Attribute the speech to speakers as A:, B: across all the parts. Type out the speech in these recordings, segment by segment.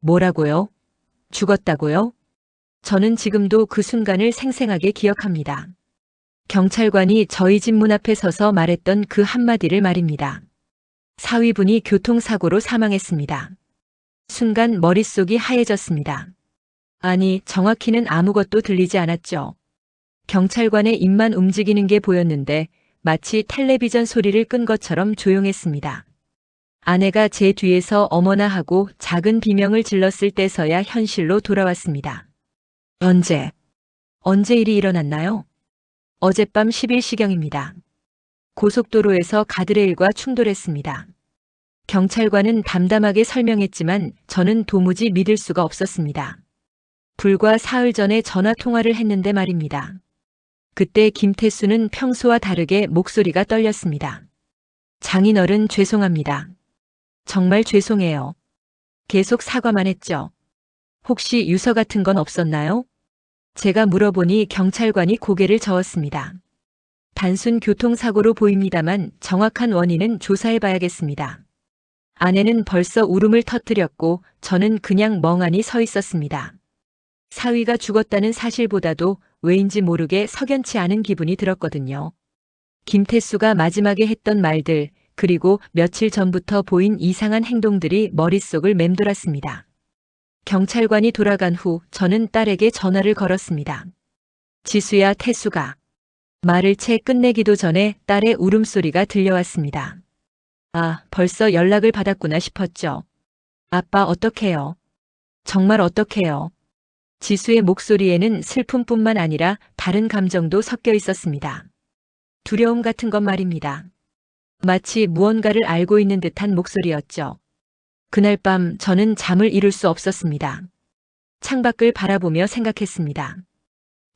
A: 뭐라고요? 죽었다고요? 저는 지금도 그 순간을 생생하게 기억합니다. 경찰관이 저희 집 문 앞에 서서 말했던 그 한마디를 말입니다. 사위분이 교통사고로 사망했습니다. 순간 머릿속이 하얘졌습니다. 아니, 정확히는 아무것도 들리지 않았죠. 경찰관의 입만 움직이는 게 보였는데 마치 텔레비전 소리를 끈 것처럼 조용했습니다. 아내가 제 뒤에서 어머나 하고 작은 비명을 질렀을 때서야 현실로 돌아왔습니다. 언제 일이 일어났나요? 어젯밤 10일시경입니다. 고속도로에서 가드레일과 충돌했습니다. 경찰관은 담담하게 설명했지만 저는 도무지 믿을 수가 없었습니다. 불과 사흘 전에 전화 통화를 했는데 말입니다. 그때 김태수는 평소와 다르게 목소리가 떨렸습니다. 장인어른 죄송합니다. 정말 죄송해요. 계속 사과만 했죠. 혹시 유서 같은 건 없었나요? 제가 물어보니 경찰관이 고개를 저었습니다. 단순 교통사고로 보입니다만 정확한 원인은 조사해봐야겠습니다. 아내는 벌써 울음을 터뜨렸고 저는 그냥 멍하니 서 있었습니다. 사위가 죽었다는 사실보다도 왜인지 모르게 석연치 않은 기분이 들었거든요. 김태수가 마지막에 했던 말들, 그리고 며칠 전부터 보인 이상한 행동들이 머릿속을 맴돌았습니다. 경찰관이 돌아간 후 저는 딸에게 전화를 걸었습니다. 지수야, 태수가. 말을 채 끝내기도 전에 딸의 울음소리가 들려왔습니다. 아, 벌써 연락을 받았구나 싶었죠. 아빠 어떡해요? 정말 어떡해요? 지수의 목소리에는 슬픔뿐만 아니라 다른 감정도 섞여 있었습니다. 두려움 같은 것 말입니다. 마치 무언가를 알고 있는 듯한 목소리였죠. 그날 밤 저는 잠을 이룰 수 없었습니다. 창밖을 바라보며 생각했습니다.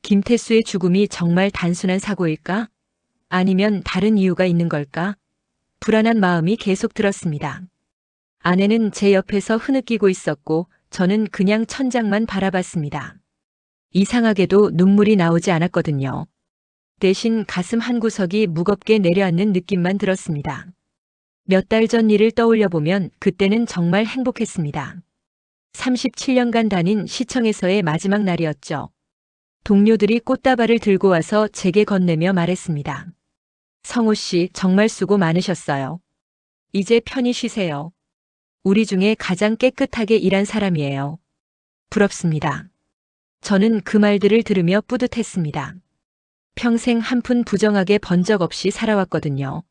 A: 김태수의 죽음이 정말 단순한 사고일까? 아니면 다른 이유가 있는 걸까? 불안한 마음이 계속 들었습니다. 아내는 제 옆에서 흐느끼고 있었고 저는 그냥 천장만 바라봤습니다. 이상하게도 눈물이 나오지 않았거든요. 대신 가슴 한구석이 무겁게 내려앉는 느낌만 들었습니다. 몇 달 전 일을 떠올려 보면 그때는 정말 행복했습니다. 37년간 다닌 시청에서의 마지막 날이었죠. 동료들이 꽃다발을 들고 와서 제게 건네며 말했습니다. 성호 씨 정말 수고 많으셨어요. 이제 편히 쉬세요. 우리 중에 가장 깨끗하게 일한 사람이에요. 부럽습니다. 저는 그 말들을 들으며 뿌듯했습니다. 평생 한 푼 부정하게 번 적 없이 살아왔거든요.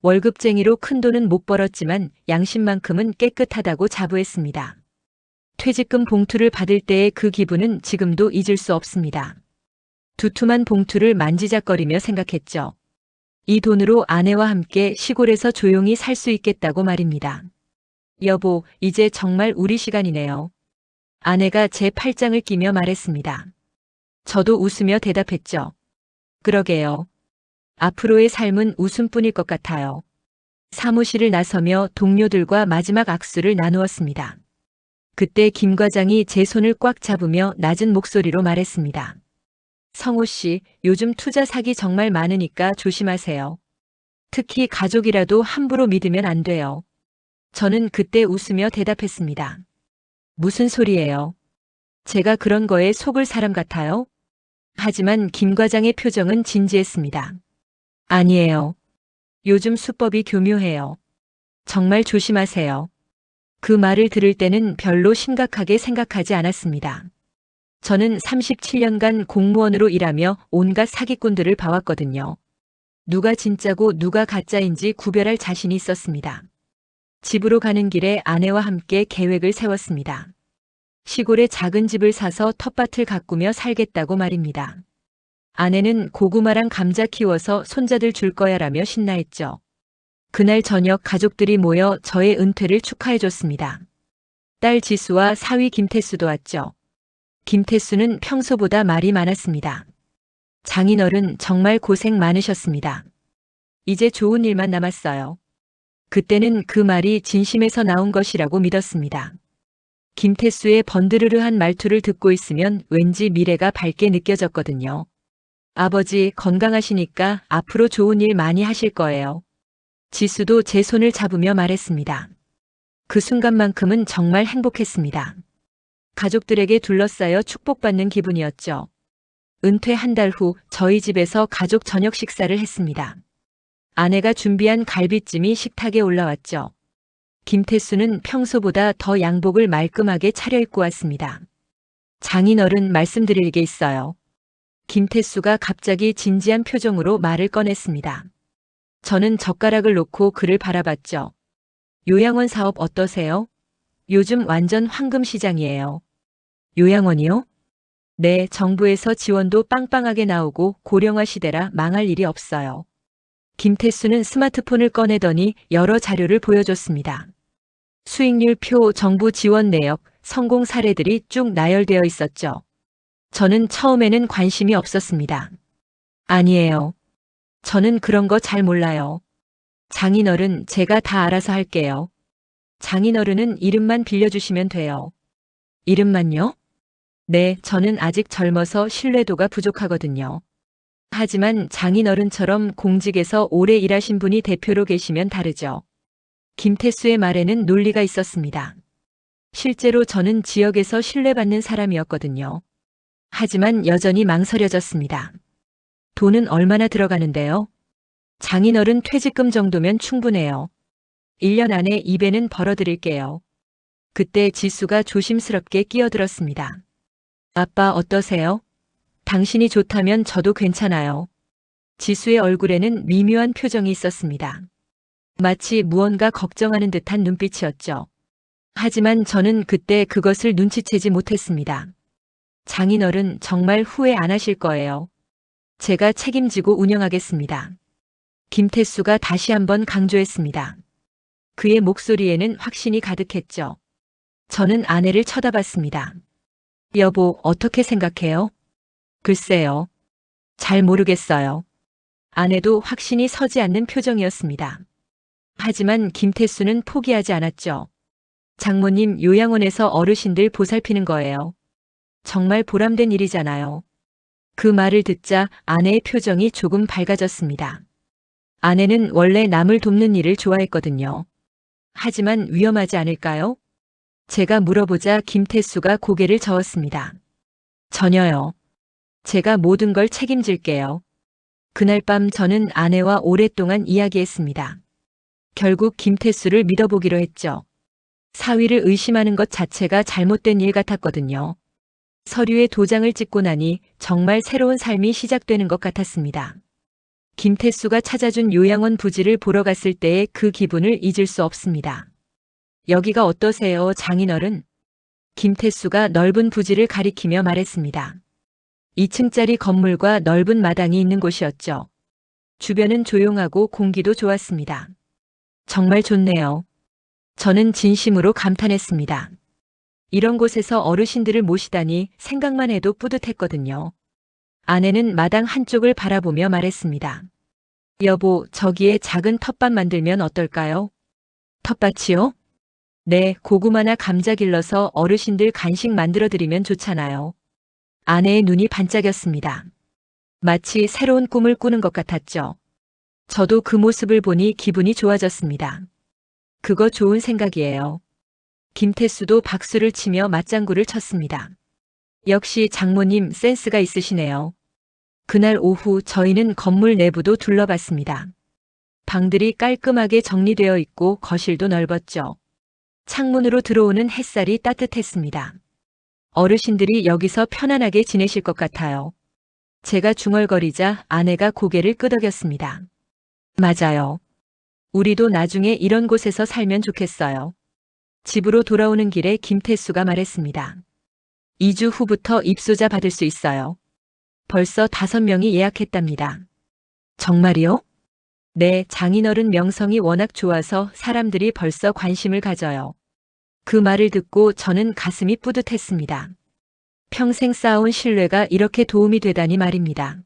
A: 월급쟁이로 큰돈은 못 벌었지만 양심만큼은 깨끗하다고 자부했습니다. 퇴직금 봉투를 받을 때의 그 기분은 지금도 잊을 수 없습니다. 두툼한 봉투를 만지작거리며 생각했죠. 이 돈으로 아내와 함께 시골에서 조용히 살 수 있겠다고 말입니다. 여보, 이제 정말 우리 시간이네요. 아내가 제 팔짱을 끼며 말했습니다. 저도 웃으며 대답했죠. 그러게요. 앞으로의 삶은 웃음뿐일 것 같아요. 사무실을 나서며 동료들과 마지막 악수를 나누었습니다. 그때 김 과장이 제 손을 꽉 잡으며 낮은 목소리로 말했습니다. 성호 씨, 요즘 투자 사기 정말 많으니까 조심하세요. 특히 가족이라도 함부로 믿으면 안 돼요. 저는 그때 웃으며 대답했습니다. 무슨 소리예요? 제가 그런 거에 속을 사람 같아요? 하지만 김 과장의 표정은 진지했습니다. 아니에요. 요즘 수법이 교묘해요. 정말 조심하세요. 그 말을 들을 때는 별로 심각하게 생각하지 않았습니다. 저는 37년간 공무원으로 일하며 온갖 사기꾼들을 봐왔거든요. 누가 진짜고 누가 가짜인지 구별할 자신이 있었습니다. 집으로 가는 길에 아내와 함께 계획을 세웠습니다. 시골에 작은 집을 사서 텃밭을 가꾸며 살겠다고 말입니다. 아내는 고구마랑 감자 키워서 손자들 줄 거야라며 신나했죠. 그날 저녁 가족들이 모여 저의 은퇴를 축하해줬습니다. 딸 지수와 사위 김태수도 왔죠. 김태수는 평소보다 말이 많았습니다. 장인어른 정말 고생 많으셨습니다. 이제 좋은 일만 남았어요. 그때는 그 말이 진심에서 나온 것이라고 믿었습니다. 김태수의 번드르르한 말투를 듣고 있으면 왠지 미래가 밝게 느껴졌거든요. 아버지 건강하시니까 앞으로 좋은 일 많이 하실 거예요. 지수도 제 손을 잡으며 말했습니다. 그 순간만큼은 정말 행복했습니다. 가족들에게 둘러싸여 축복받는 기분이었죠. 은퇴 한 달 후 저희 집에서 가족 저녁 식사를 했습니다. 아내가 준비한 갈비찜이 식탁에 올라왔죠. 김태수는 평소보다 더 양복을 말끔하게 차려입고 왔습니다. 장인어른 말씀드릴 게 있어요. 김태수가 갑자기 진지한 표정으로 말을 꺼냈습니다. 저는 젓가락을 놓고 그를 바라봤죠. 요양원 사업 어떠세요? 요즘 완전 황금 시장이에요. 요양원이요? 네, 정부에서 지원도 빵빵하게 나오고 고령화 시대라 망할 일이 없어요. 김태수는 스마트폰을 꺼내더니 여러 자료를 보여줬습니다. 수익률 표, 정부 지원 내역, 성공 사례들이 쭉 나열되어 있었죠. 저는 처음에는 관심이 없었습니다. 아니에요. 저는 그런 거 잘 몰라요. 장인어른, 제가 다 알아서 할게요. 장인어른은 이름만 빌려주시면 돼요. 이름만요? 네, 저는 아직 젊어서 신뢰도가 부족하거든요. 하지만 장인어른처럼 공직에서 오래 일하신 분이 대표로 계시면 다르죠. 김태수의 말에는 논리가 있었습니다. 실제로 저는 지역에서 신뢰받는 사람이었거든요. 하지만 여전히 망설여졌습니다. 돈은 얼마나 들어가는데요? 장인어른 퇴직금 정도면 충분해요. 1년 안에 2배는 벌어드릴게요. 그때 지수가 조심스럽게 끼어들었습니다. 아빠 어떠세요? 당신이 좋다면 저도 괜찮아요. 지수의 얼굴에는 미묘한 표정이 있었습니다. 마치 무언가 걱정하는 듯한 눈빛이었죠. 하지만 저는 그때 그것을 눈치채지 못했습니다. 장인어른 정말 후회 안 하실 거예요. 제가 책임지고 운영하겠습니다. 김태수가 다시 한번 강조했습니다. 그의 목소리에는 확신이 가득했죠. 저는 아내를 쳐다봤습니다. 여보, 어떻게 생각해요? 글쎄요. 잘 모르겠어요. 아내도 확신이 서지 않는 표정이었습니다. 하지만 김태수는 포기하지 않았죠. 장모님, 요양원에서 어르신들 보살피는 거예요. 정말 보람된 일이잖아요. 그 말을 듣자 아내의 표정이 조금 밝아졌습니다. 아내는 원래 남을 돕는 일을 좋아했거든요. 하지만 위험하지 않을까요? 제가 물어보자 김태수가 고개를 저었습니다. 전혀요. 제가 모든 걸 책임질게요. 그날 밤 저는 아내와 오랫동안 이야기했습니다. 결국 김태수를 믿어보기로 했죠. 사위를 의심하는 것 자체가 잘못된 일 같았거든요. 서류에 도장을 찍고 나니 정말 새로운 삶이 시작되는 것 같았습니다. 김태수가 찾아준 요양원 부지를 보러 갔을 때의 그 기분을 잊을 수 없습니다. 여기가 어떠세요, 장인어른? 김태수가 넓은 부지를 가리키며 말했습니다. 2층짜리 건물과 넓은 마당이 있는 곳이었죠. 주변은 조용하고 공기도 좋았습니다. 정말 좋네요. 저는 진심으로 감탄했습니다. 이런 곳에서 어르신들을 모시다니 생각만 해도 뿌듯했거든요. 아내는 마당 한쪽을 바라보며 말했습니다. 여보, 저기에 작은 텃밭 만들면 어떨까요? 텃밭이요? 네, 고구마나 감자 길러서 어르신들 간식 만들어드리면 좋잖아요. 아내의 눈이 반짝였습니다. 마치 새로운 꿈을 꾸는 것 같았죠. 저도 그 모습을 보니 기분이 좋아졌습니다. 그거 좋은 생각이에요. 김태수도 박수를 치며 맞장구를 쳤습니다. 역시 장모님 센스가 있으시네요. 그날 오후 저희는 건물 내부도 둘러봤습니다. 방들이 깔끔하게 정리되어 있고 거실도 넓었죠. 창문으로 들어오는 햇살이 따뜻했습니다. 어르신들이 여기서 편안하게 지내실 것 같아요. 제가 중얼거리자 아내가 고개를 끄덕였습니다. 맞아요. 우리도 나중에 이런 곳에서 살면 좋겠어요. 집으로 돌아오는 길에 김태수가 말했습니다. 2주 후부터 입소자 받을 수 있어요. 벌써 5명이 예약했답니다. 정말이요? 네, 장인어른 명성이 워낙 좋아서 사람들이 벌써 관심을 가져요. 그 말을 듣고 저는 가슴이 뿌듯했습니다. 평생 쌓아온 신뢰가 이렇게 도움이 되다니 말입니다.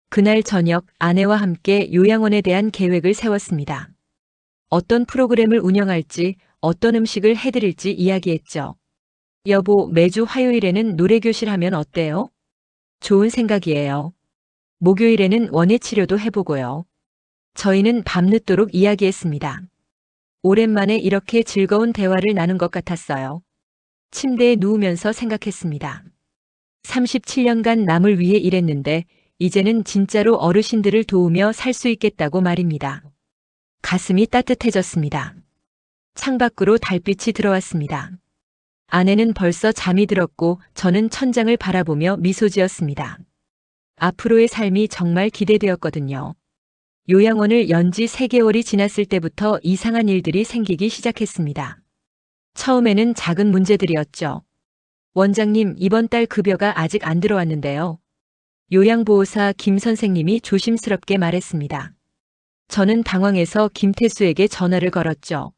A: 그날 저녁 아내와 함께 요양원에 대한 계획을 세웠습니다. 어떤 프로그램을 운영할지, 어떤 음식을 해드릴지 이야기했죠. 여보, 매주 화요일에는 노래교실 하면 어때요? 좋은 생각이에요. 목요일에는 원예치료도 해보고요. 저희는 밤늦도록 이야기했습니다. 오랜만에 이렇게 즐거운 대화를 나눈 것 같았어요. 침대에 누우면서 생각했습니다. 37년간 남을 위해 일했는데 이제는 진짜로 어르신들을 도우며 살 수 있겠다고 말입니다. 가슴이 따뜻해졌습니다. 창밖으로 달빛이 들어왔습니다. 아내는 벌써 잠이 들었고 저는 천장을 바라보며 미소 지었습니다. 앞으로의 삶이 정말 기대되었거든요. 요양원을 연지 3개월이 지났을 때부터 이상한 일들이 생기기 시작했습니다. 처음에는 작은 문제들이었죠. 원장님, 이번 달 급여가 아직 안 들어왔는데요. 요양보호사 김 선생님이 조심스럽게 말했습니다. 저는 당황해서 김태수에게 전화를 걸었죠.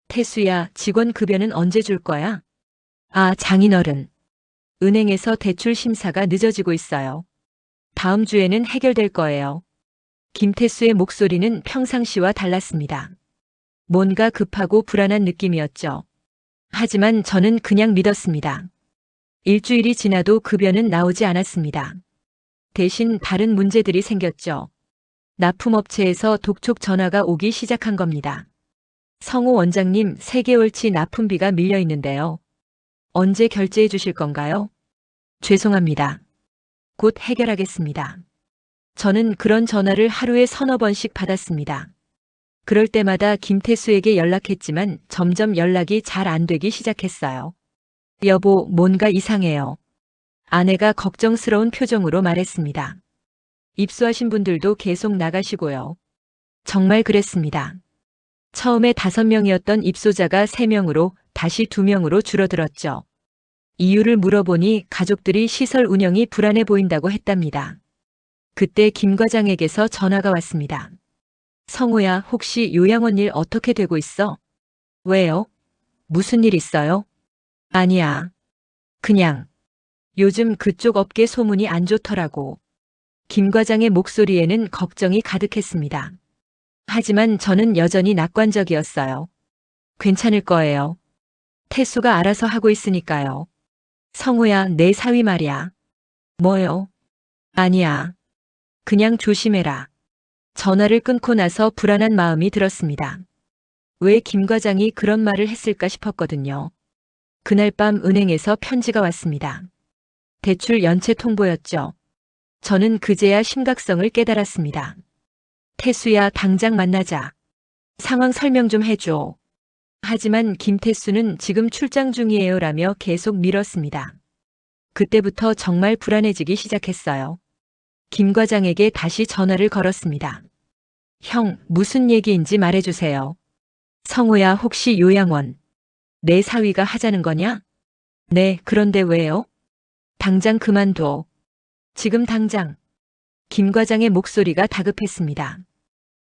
A: 태수야, 직원 급여는 언제 줄 거야? 아, 장인어른. 은행에서 대출 심사가 늦어지고 있어요. 다음 주에는 해결될 거예요. 김태수의 목소리는 평상시와 달랐습니다. 뭔가 급하고 불안한 느낌이었죠. 하지만 저는 그냥 믿었습니다. 일주일이 지나도 급여는 나오지 않았습니다. 대신 다른 문제들이 생겼죠. 납품업체에서 독촉 전화가 오기 시작한 겁니다. 성호 원장님, 3개월치 납품비가 밀려 있는데요. 언제 결제해 주실 건가요? 죄송합니다. 곧 해결하겠습니다. 저는 그런 전화를 하루에 3~4번씩 받았습니다. 그럴 때마다 김태수에게 연락했지만 점점 연락이 잘 안 되기 시작했어요. 여보, 뭔가 이상해요. 아내가 걱정스러운 표정으로 말했습니다. 입소하신 분들도 계속 나가시고요. 정말 그랬습니다. 처음에 5명이었던 입소자가 3명으로 다시 2명으로 줄어들었죠. 이유를 물어보니 가족들이 시설 운영이 불안해 보인다고 했답니다. 그때 김 과장에게서 전화가 왔습니다. 성호야, 혹시 요양원 일 어떻게 되고 있어? 왜요? 무슨 일 있어요? 아니야. 그냥. 요즘 그쪽 업계 소문이 안 좋더라고. 김 과장의 목소리에는 걱정이 가득했습니다. 하지만 저는 여전히 낙관적이었어요. 괜찮을 거예요. 태수가 알아서 하고 있으니까요. 성호야, 내 사위 말이야. 뭐요? 아니야. 그냥 조심해라. 전화를 끊고 나서 불안한 마음이 들었습니다. 왜 김 과장이 그런 말을 했을까 싶었거든요. 그날 밤 은행에서 편지가 왔습니다. 대출 연체 통보였죠. 저는 그제야 심각성을 깨달았습니다. 태수야, 당장 만나자. 상황 설명 좀 해줘. 하지만 김태수는 지금 출장 중이에요 라며 계속 미뤘습니다. 그때부터 정말 불안해지기 시작했어요. 김 과장에게 다시 전화를 걸었습니다. 형, 무슨 얘기인지 말해주세요. 성호야, 혹시 요양원 내 사위가 하자는 거냐? 네, 그런데 왜요? 당장 그만둬. 지금 당장. 김 과장의 목소리가 다급했습니다.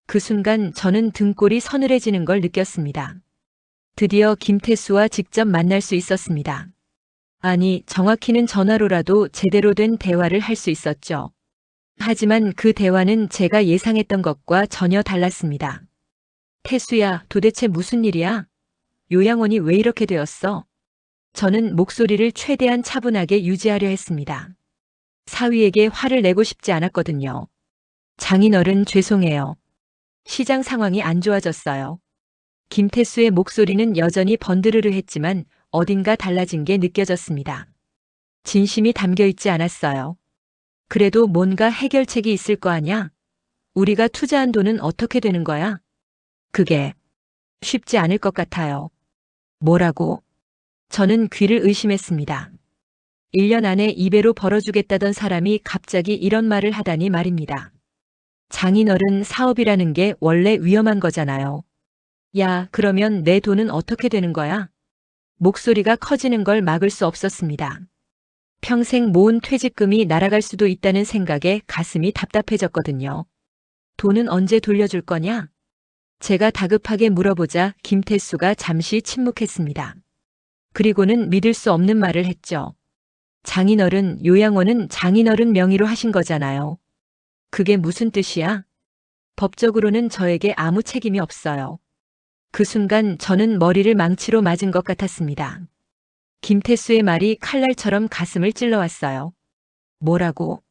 A: 그 순간 저는 등골이 서늘해지는 걸 느꼈습니다. 드디어 김태수와 직접 만날 수 있었습니다. 아니, 정확히는 전화로라도 제대로 된 대화를 할 수 있었죠. 하지만 그 대화는 제가 예상했던 것과 전혀 달랐습니다. 태수야, 도대체 무슨 일이야? 요양원이 왜 이렇게 되었어? 저는 목소리를 최대한 차분하게 유지하려 했습니다. 사위에게 화를 내고 싶지 않았거든요. 장인어른, 죄송해요. 시장 상황이 안 좋아졌어요. 김태수의 목소리는 여전히 번드르르 했지만 어딘가 달라진 게 느껴졌습니다. 진심이 담겨 있지 않았어요. 그래도 뭔가 해결책이 있을 거 아냐? 우리가 투자한 돈은 어떻게 되는 거야? 그게 쉽지 않을 것 같아요. 뭐라고? 저는 귀를 의심했습니다. 1년 안에 2배로 벌어주겠다던 사람이 갑자기 이런 말을 하다니 말입니다. 장인어른, 사업이라는 게 원래 위험한 거잖아요. 야, 그러면 내 돈은 어떻게 되는 거야? 목소리가 커지는 걸 막을 수 없었습니다. 평생 모은 퇴직금이 날아갈 수도 있다는 생각에 가슴이 답답해졌거든요. 돈은 언제 돌려줄 거냐? 제가 다급하게 물어보자 김태수가 잠시 침묵했습니다. 그리고는 믿을 수 없는 말을 했죠. 장인어른, 요양원은 장인어른 명의로 하신 거잖아요. 그게 무슨 뜻이야? 법적으로는 저에게 아무 책임이 없어요. 그 순간 저는 머리를 망치로 맞은 것 같았습니다. 김태수의 말이 칼날처럼 가슴을 찔러왔어요. 뭐라고?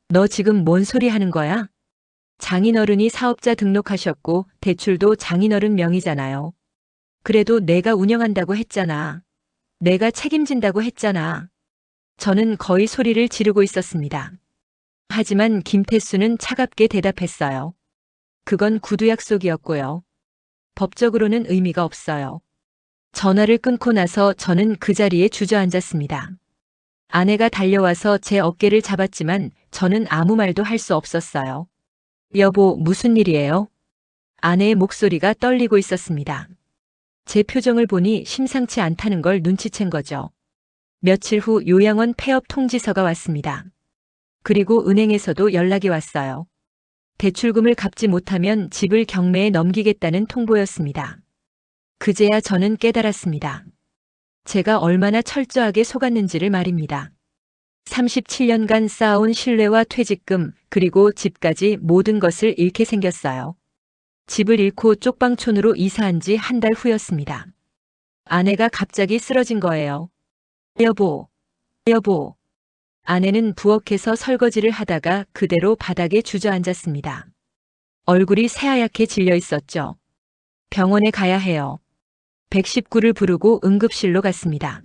A: 너 지금 뭔 소리 하는 거야? 장인어른이 사업자 등록하셨고 대출도 장인어른 명의잖아요. 그래도 내가 운영한다고 했잖아. 내가 책임진다고 했잖아. 저는 거의 소리를 지르고 있었습니다. 하지만 김태수는 차갑게 대답했어요. 그건 구두 약속이었고요. 법적으로는 의미가 없어요. 전화를 끊고 나서 저는 그 자리에 주저앉았습니다. 아내가 달려와서 제 어깨를 잡았지만 저는 아무 말도 할 수 없었어요. 여보, 무슨 일이에요? 아내의 목소리가 떨리고 있었습니다. 제 표정을 보니 심상치 않다는 걸 눈치챈 거죠. 며칠 후 요양원 폐업 통지서가 왔습니다. 그리고 은행에서도 연락이 왔어요. 대출금을 갚지 못하면 집을 경매에 넘기겠다는 통보였습니다. 그제야 저는 깨달았습니다. 제가 얼마나 철저하게 속았는지를 말입니다. 37년간 쌓아온 신뢰와 퇴직금, 그리고 집까지 모든 것을 잃게 생겼어요. 집을 잃고 쪽방촌으로 이사한 지 한 달 후였습니다. 아내가 갑자기 쓰러진 거예요. 여보, 여보. 아내는 부엌에서 설거지를 하다가 그대로 바닥에 주저앉았습니다. 얼굴이 새하얗게 질려 있었죠. 병원에 가야 해요. 119를 부르고 응급실로 갔습니다.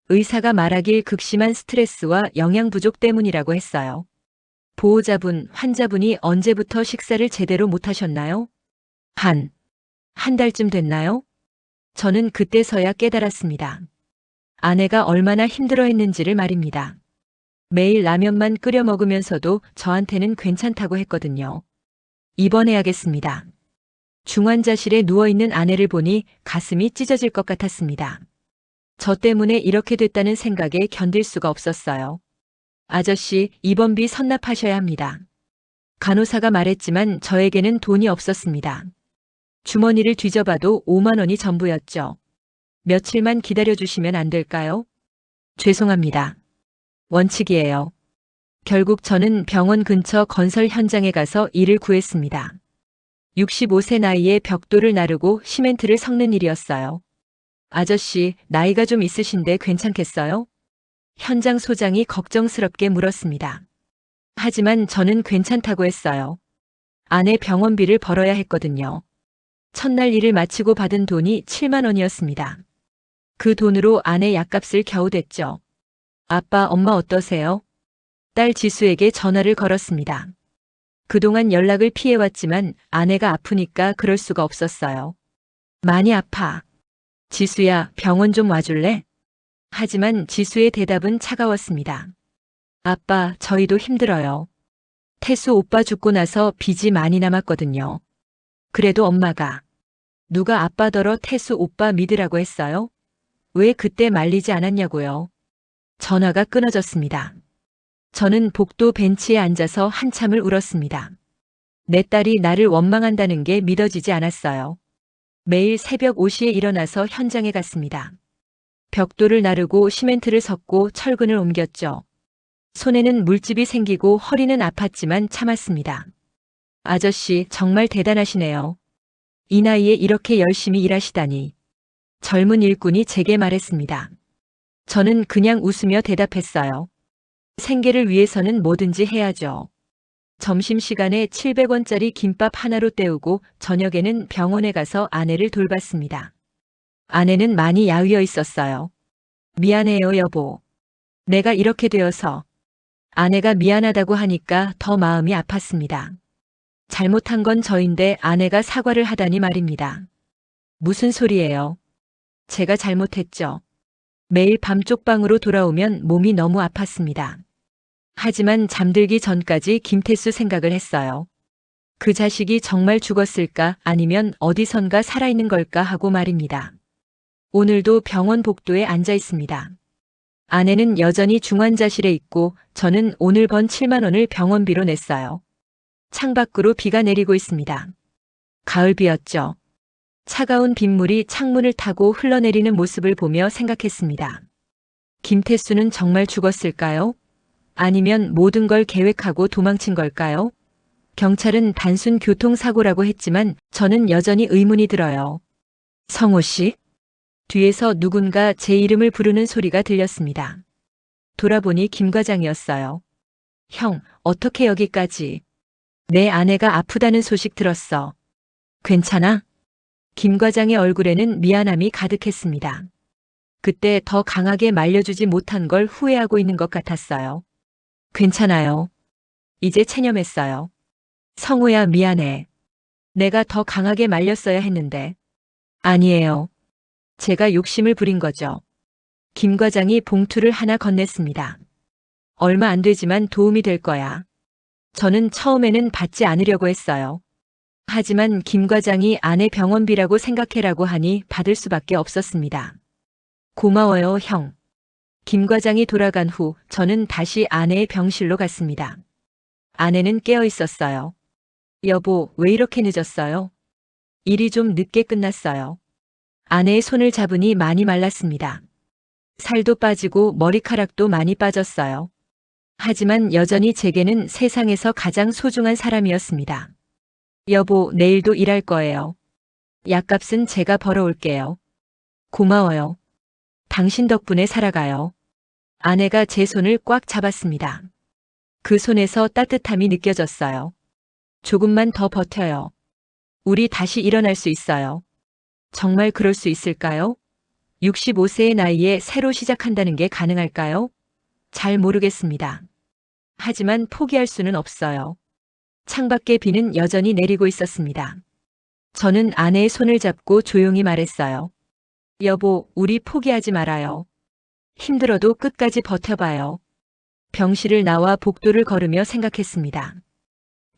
A: 의사가 말하길 극심한 스트레스와 영양 부족 때문이라고 했어요. 보호자분, 환자분이 언제부터 식사를 제대로 못하셨나요? 한 달쯤 됐나요? 저는 그때서야 깨달았습니다. 아내가 얼마나 힘들어했는지를 말입니다. 매일 라면만 끓여 먹으면서도 저한테는 괜찮다고 했거든요. 입원해야겠습니다. 중환자실에 누워있는 아내를 보니 가슴이 찢어질 것 같았습니다. 저 때문에 이렇게 됐다는 생각에 견딜 수가 없었어요. 아저씨, 입원비 선납하셔야 합니다. 간호사가 말했지만 저에게는 돈이 없었습니다. 주머니를 뒤져봐도 5만 원이 전부였죠. 며칠만 기다려주시면 안 될까요? 죄송합니다. 원칙이에요. 결국 저는 병원 근처 건설 현장에 가서 일을 구했습니다. 65세 나이에 벽돌을 나르고 시멘트를 섞는 일이었어요. 아저씨, 나이가 좀 있으신데 괜찮겠어요? 현장 소장이 걱정스럽게 물었습니다. 하지만 저는 괜찮다고 했어요. 아내 병원비를 벌어야 했거든요. 첫날 일을 마치고 받은 돈이 7만 원이었습니다. 그 돈으로 아내 약값을 겨우 댔죠. 아빠, 엄마 어떠세요? 딸 지수에게 전화를 걸었습니다. 그동안 연락을 피해왔지만 아내가 아프니까 그럴 수가 없었어요. 많이 아파. 지수야, 병원 좀 와줄래? 하지만 지수의 대답은 차가웠습니다. 아빠, 저희도 힘들어요. 태수 오빠 죽고 나서 빚이 많이 남았거든요. 그래도 엄마가 누가 아빠더러 태수 오빠 믿으라고 했어요? 왜 그때 말리지 않았냐고요. 전화가 끊어졌습니다. 저는 복도 벤치에 앉아서 한참을 울었습니다. 내 딸이 나를 원망한다는 게 믿어지지 않았어요. 매일 새벽 5시에 일어나서 현장에 갔습니다. 벽돌을 나르고 시멘트를 섞고 철근을 옮겼죠. 손에는 물집이 생기고 허리는 아팠지만 참았습니다. 아저씨, 정말 대단하시네요. 이 나이에 이렇게 열심히 일하시다니. 젊은 일꾼이 제게 말했습니다. 저는 그냥 웃으며 대답했어요. 생계를 위해서는 뭐든지 해야죠. 점심시간에 700원짜리 김밥 하나로 때우고 저녁에는 병원에 가서 아내를 돌봤습니다. 아내는 많이 야위어 있었어요. 미안해요, 여보. 내가 이렇게 되어서. 아내가 미안하다고 하니까 더 마음이 아팠습니다. 잘못한 건 저인데 아내가 사과를 하다니 말입니다. 무슨 소리예요? 제가 잘못했죠. 매일 밤 쪽방으로 돌아오면 몸이 너무 아팠습니다. 하지만 잠들기 전까지 김태수 생각을 했어요. 그 자식이 정말 죽었을까 아니면 어디선가 살아있는 걸까 하고 말입니다. 오늘도 병원 복도에 앉아 있습니다. 아내는 여전히 중환자실에 있고 저는 오늘 번 7만 원을 병원비로 냈어요. 창밖으로 비가 내리고 있습니다. 가을비였죠. 차가운 빗물이 창문을 타고 흘러내리는 모습을 보며 생각했습니다. 김태수는 정말 죽었을까요? 아니면 모든 걸 계획하고 도망친 걸까요? 경찰은 단순 교통사고라고 했지만 저는 여전히 의문이 들어요. 성호 씨? 뒤에서 누군가 제 이름을 부르는 소리가 들렸습니다. 돌아보니 김 과장이었어요. 형, 어떻게 여기까지? 내 아내가 아프다는 소식 들었어. 괜찮아? 김 과장의 얼굴에는 미안함이 가득했습니다. 그때 더 강하게 말려주지 못한 걸 후회하고 있는 것 같았어요. 괜찮아요. 이제 체념했어요. 성우야, 미안해. 내가 더 강하게 말렸어야 했는데. 아니에요. 제가 욕심을 부린 거죠. 김 과장이 봉투를 하나 건넸습니다. 얼마 안 되지만 도움이 될 거야. 저는 처음에는 받지 않으려고 했어요. 하지만 김 과장이 아내 병원비라고 생각해라고 하니 받을 수밖에 없었습니다. 고마워요, 형. 김 과장이 돌아간 후 저는 다시 아내의 병실로 갔습니다. 아내는 깨어 있었어요. 여보, 왜 이렇게 늦었어요? 일이 좀 늦게 끝났어요. 아내의 손을 잡으니 많이 말랐습니다. 살도 빠지고 머리카락도 많이 빠졌어요. 하지만 여전히 제게는 세상에서 가장 소중한 사람이었습니다. 여보, 내일도 일할 거예요. 약값은 제가 벌어올게요. 고마워요. 당신 덕분에 살아가요. 아내가 제 손을 꽉 잡았습니다. 그 손에서 따뜻함이 느껴졌어요. 조금만 더 버텨요. 우리 다시 일어날 수 있어요. 정말 그럴 수 있을까요? 65세의 나이에 새로 시작한다는 게 가능할까요? 잘 모르겠습니다. 하지만 포기할 수는 없어요. 창밖에 비는 여전히 내리고 있었습니다. 저는 아내의 손을 잡고 조용히 말했어요. 여보, 우리 포기하지 말아요. 힘들어도 끝까지 버텨봐요. 병실을 나와 복도를 걸으며 생각했습니다.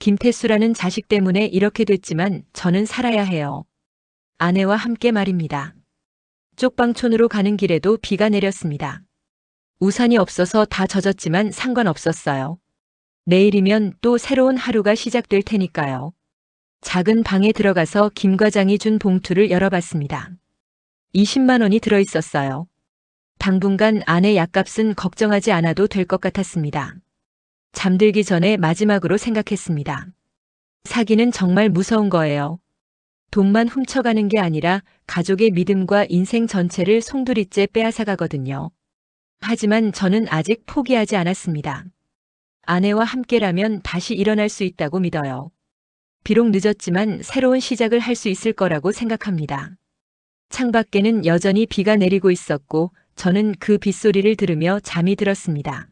A: 김태수라는 자식 때문에 이렇게 됐지만 저는 살아야 해요. 아내와 함께 말입니다. 쪽방촌으로 가는 길에도 비가 내렸습니다. 우산이 없어서 다 젖었지만 상관없었어요. 내일이면 또 새로운 하루가 시작될 테니까요. 작은 방에 들어가서 김 과장이 준 봉투를 열어봤습니다. 20만 원이 들어있었어요. 당분간 아내 약값은 걱정하지 않아도 될 것 같았습니다. 잠들기 전에 마지막으로 생각했습니다. 사기는 정말 무서운 거예요. 돈만 훔쳐가는 게 아니라 가족의 믿음과 인생 전체를 송두리째 빼앗아가거든요. 하지만 저는 아직 포기하지 않았습니다. 아내와 함께라면 다시 일어날 수 있다고 믿어요. 비록 늦었지만 새로운 시작을 할 수 있을 거라고 생각합니다. 창밖에는 여전히 비가 내리고 있었고 저는 그 빗소리를 들으며 잠이 들었습니다.